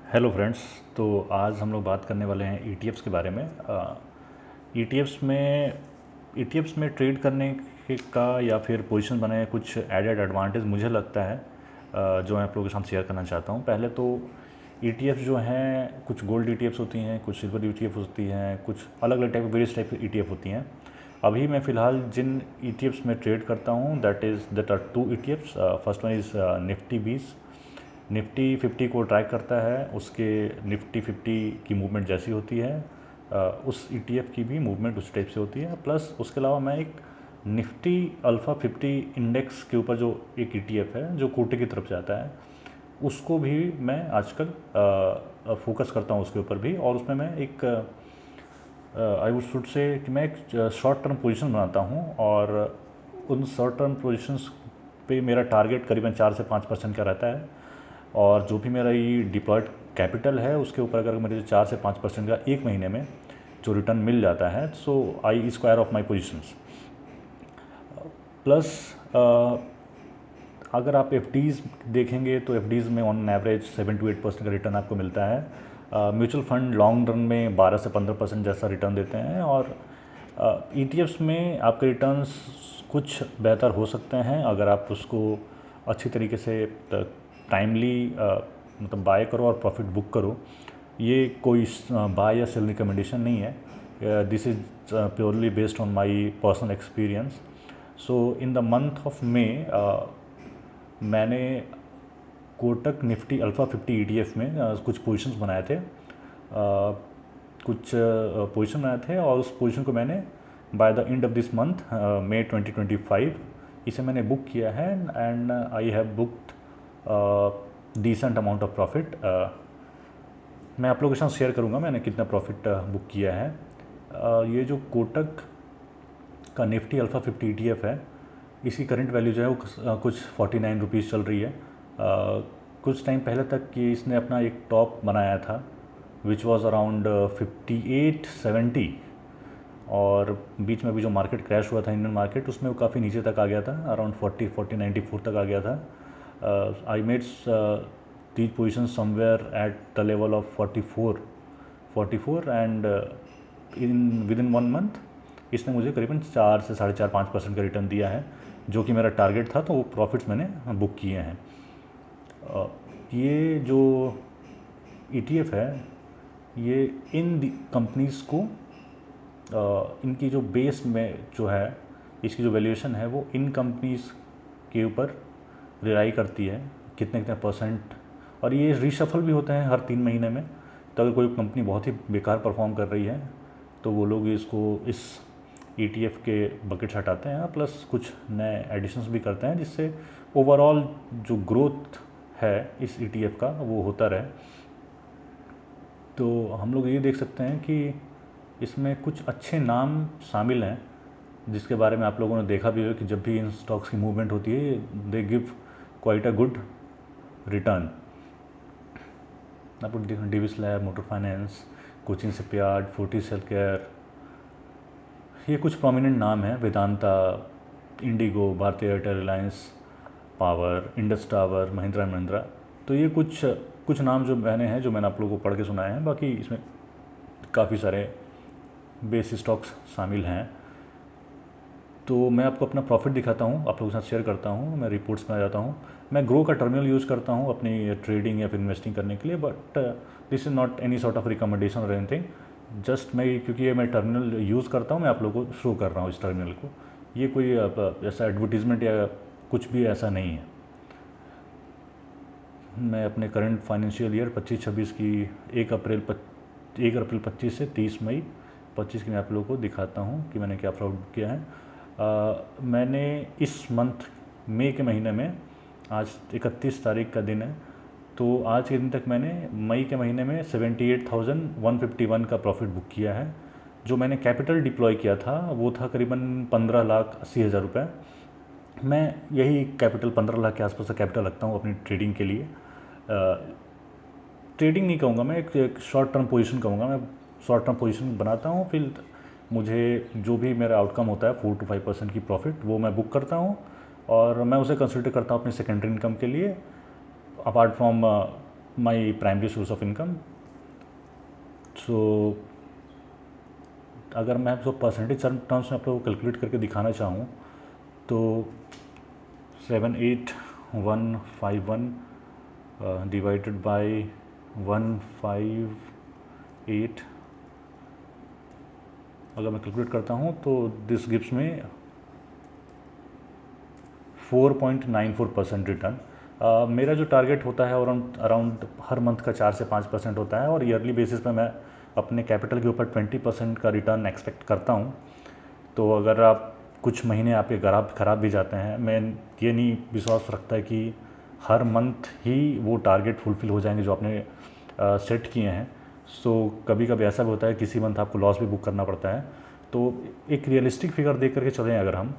Hello friends. तो आज हम लोग बात करने वाले हैं ईटीएफ्स के बारे में। ईटीएफ्स में ट्रेड करने का या फिर पोजीशन बनाए कुछ एडेड एडवांटेज मुझे लगता है, जो मैं आप लोगों के साथ शेयर करना चाहता हूँ। पहले तो ईटीएफ्स जो हैं, कुछ गोल्ड ईटीएफ्स होती हैं, कुछ सिल्वर ईटीएफ होती हैं, कुछ अलग अलग टाइप वेरियस टाइप की ईटीएफ होती हैं। अभी मैं फ़िलहाल जिन ईटीएफ्स में ट्रेड करता हूँ that are two ETFs. First one is Nifty 20। Nifty 50 को ट्रैक करता है, उसके निफ्टी 50 की मूवमेंट जैसी होती है उस ईटीएफ की भी मूवमेंट उस टाइप से होती है। प्लस उसके अलावा मैं एक निफ्टी अल्फ़ा 50 इंडेक्स के ऊपर जो एक ईटीएफ है जो कोटे की तरफ जाता है, उसको भी मैं आजकल फोकस करता हूँ उसके ऊपर भी। और उसमें मैं एक आई वुड शुड से कि मैं एक शॉर्ट टर्म पोजीशन बनाता हूँ, और उन शॉर्ट टर्म पोजीशंस पे मेरा टारगेट करीबन 4 से 5% का रहता है। और जो भी मेरा ये डिप्लॉयड कैपिटल है उसके ऊपर अगर मुझे 4 से 5% का एक महीने में जो रिटर्न मिल जाता है, so I square off my positions. Plus अगर आप एफडीज़ देखेंगे तो एफडीज़ में ऑन एवरेज 7 to 8% का रिटर्न आपको मिलता है। म्यूचुअल फंड लॉन्ग रन में 12 से 15% जैसा रिटर्न देते हैं। और ईटीएफ्स में आपके रिटर्न्स कुछ बेहतर हो सकते हैं अगर आप उसको अच्छी तरीके से टाइमली मतलब बाय करो और प्रॉफिट बुक करो। ये कोई बाय या सेल रिकमेंडेशन नहीं है, this is purely based on my personal experience. So in the month of May मैंने कोटक निफ्टी अल्फ़ा 50 ईटीएफ में कुछ पोजीशंस बनाए थे, कुछ पोजीशन बनाए थे, और उस पोजीशन को मैंने by the end of this month May 2025 इसे मैंने बुक किया है। And I have booked decent amount of profit. मैं आप लोगों के साथ शेयर करूंगा मैंने कितना प्रॉफिट बुक किया है। ये जो कोटक का निफ्टी अल्फ़ा 50 ईटीएफ है, इसकी करंट वैल्यू जो है वो कुछ 49 रुपीज़ चल रही है। कुछ टाइम पहले तक कि इसने अपना एक टॉप बनाया था विच वाज अराउंड 5870, और बीच में भी जो मार्केट क्रैश हुआ था इंडियन मार्केट, उसमें वो काफ़ी नीचे तक आ गया था, अराउंड 40-94 तक आ गया था। I made these positions somewhere at the level of 44 and in with in 1 month इसने मुझे करीबन 4 से 4.5% का रिटर्न दिया है, जो कि मेरा टारगेट था। तो वो प्रॉफिट्स मैंने बुक किए हैं। ये जो ईटीएफ है ये इन कंपनीज़ को इनकी जो बेस में जो है इसकी जो वैल्यूएशन है वो इन कंपनीज़ के ऊपर रिलाई करती है कितने कितने परसेंट। और ये रीशफल भी होते हैं हर 3 महीने में। तो अगर कोई कंपनी बहुत ही बेकार परफॉर्म कर रही है तो वो लोग इसको इस ईटीएफ के बकेट से हटाते हैं, प्लस कुछ नए एडिशंस भी करते हैं, जिससे ओवरऑल जो ग्रोथ है इस ईटीएफ का वो होता रहे। तो हम लोग ये देख सकते हैं कि इसमें कुछ अच्छे नाम शामिल हैं जिसके बारे में आप लोगों ने देखा भी हो कि जब भी इन स्टॉक्स की मूवमेंट होती है they give quite a good return. आपको Divi's lab, motor finance, Cochin shipyard, Fortis health care, ये कुछ प्रोमिनेंट नाम हैं। Vedanta, IndiGo, Bharti Airtel, Reliance power, Indus tower, Mahindra and Mahindra. तो ये कुछ कुछ नाम जो मैंने हैं जो मैंने आप लोगों को पढ़ के सुनाए हैं। बाकी इसमें काफ़ी सारे बेस स्टॉक्स शामिल हैं। तो मैं आपको अपना प्रॉफिट दिखाता हूँ, आप लोगों के साथ शेयर करता हूँ, मैं रिपोर्ट्स में आ जाता हूँ। मैं ग्रो का टर्मिनल यूज़ करता हूँ अपनी ट्रेडिंग या फिर इन्वेस्टिंग करने के लिए, but this is not any sort of recommendation और एनीथिंग। जस्ट मैं क्योंकि ये मैं टर्मिनल यूज़ करता हूँ, मैं आप लोगों को शो कर रहा हूँ इस टर्मिनल को। ये कोई ऐसा एडवर्टीज़मेंट या कुछ भी ऐसा नहीं है। मैं अपने करंट फाइनेंशियल ईयर 25-26 की 1 अप्रैल 25 से 30 मई 25 की मैं आप लोगों को दिखाता हूँ कि मैंने क्या प्रॉफिट किया है। मैंने इस मंथ मई के महीने में, आज 31 तारीख का दिन है, तो आज के दिन तक मैंने मई के महीने में 78,151 का प्रॉफिट बुक किया है। जो मैंने कैपिटल डिप्लॉय किया था वो था करीबन 15,80,000 रुपये। मैं यही कैपिटल 15 लाख के आसपास का कैपिटल रखता हूँ अपनी ट्रेडिंग के लिए। ट्रेडिंग नहीं कहूँगा मैं, एक शॉर्ट टर्म पोजीशन कहूँगा। मैं शॉर्ट टर्म पोजीशन बनाता हूँ, फिर मुझे जो भी मेरा आउटकम होता है 4 to 5% की प्रॉफिट वो मैं बुक करता हूँ, और मैं उसे कंसिडर करता हूँ अपनी सेकेंडरी इनकम के लिए, apart from my primary source of income. So अगर मैं आपको परसेंटेज टर्म्स में आप लोगों को कैलकुलेट करके दिखाना चाहूँ तो 78151 डिवाइडेड बाय 158, अगर मैं कैलकुलेट करता हूँ तो दिस गिव्स में 4.94% रिटर्न। मेरा जो टारगेट होता है अराउंड हर मंथ का 4 से 5% होता है और ईयरली बेसिस पे मैं अपने कैपिटल के ऊपर 20% का रिटर्न एक्सपेक्ट करता हूँ। तो अगर आप कुछ महीने आपके ख़राब भी जाते हैं, मैं ये नहीं विश्वास रखता है कि हर मंथ ही वो टारगेट फुलफ़िल हो जाएंगे जो आपने सेट किए हैं। सो कभी कभी ऐसा भी होता है किसी मंथ आपको लॉस भी बुक करना पड़ता है। तो एक रियलिस्टिक फिगर देख करके चलें अगर हम,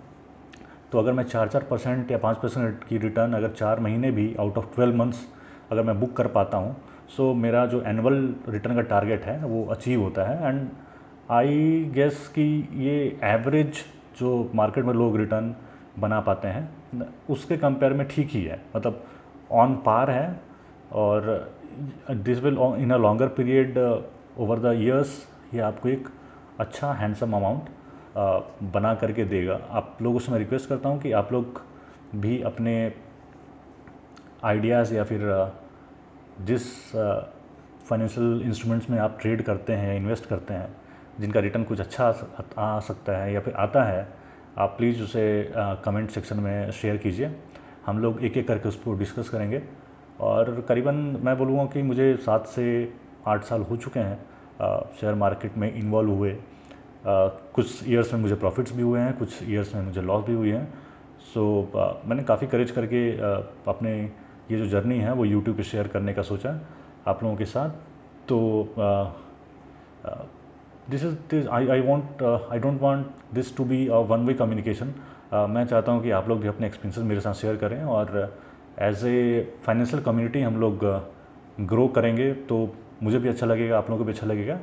तो अगर मैं 4% या 5% की रिटर्न अगर 4 महीने भी आउट ऑफ 12 मंथ्स अगर मैं बुक कर पाता हूँ, सो मेरा जो एनुअल रिटर्न का टारगेट है वो अचीव होता है। एंड आई गेस कि ये एवरेज जो मार्केट में लोग रिटर्न बना पाते हैं उसके कंपेयर में ठीक ही है, मतलब ऑन पार है। और this will in a longer period over the years ये आपको एक अच्छा हैंडसम अमाउंट बना करके देगा। आप लोगों से मैं रिक्वेस्ट करता हूँ कि आप लोग भी अपने आइडियाज़ या फिर जिस फाइनेंशियल इंस्ट्रूमेंट्स में आप ट्रेड करते हैं, इन्वेस्ट करते हैं, जिनका रिटर्न कुछ अच्छा आ सकता है या फिर आता है, आप प्लीज़ उसे कमेंट सेक्शन में शेयर कीजिए। हम लोग एक एक करके उस पर डिस्कस करेंगे। और करीबन मैं बोलूँगा कि मुझे 7 से 8 साल हो चुके हैं शेयर मार्केट में इन्वॉल्व हुए। कुछ ईयर्स में मुझे प्रॉफिट्स भी हुए हैं, कुछ ईयर्स में मुझे लॉस भी हुई हैं। सो मैंने काफ़ी करेज करके अपने ये जो जर्नी है वो यूट्यूब पे शेयर करने का सोचा आप लोगों के साथ। तो this I don't want this to be a one way communication. मैं चाहता हूँ कि आप लोग भी अपने एक्सपीरियंसेस मेरे साथ शेयर करें और एज ए फाइनेंशियल कम्युनिटी हम लोग ग्रो करेंगे तो मुझे भी अच्छा लगेगा, आप लोगों को भी अच्छा लगेगा।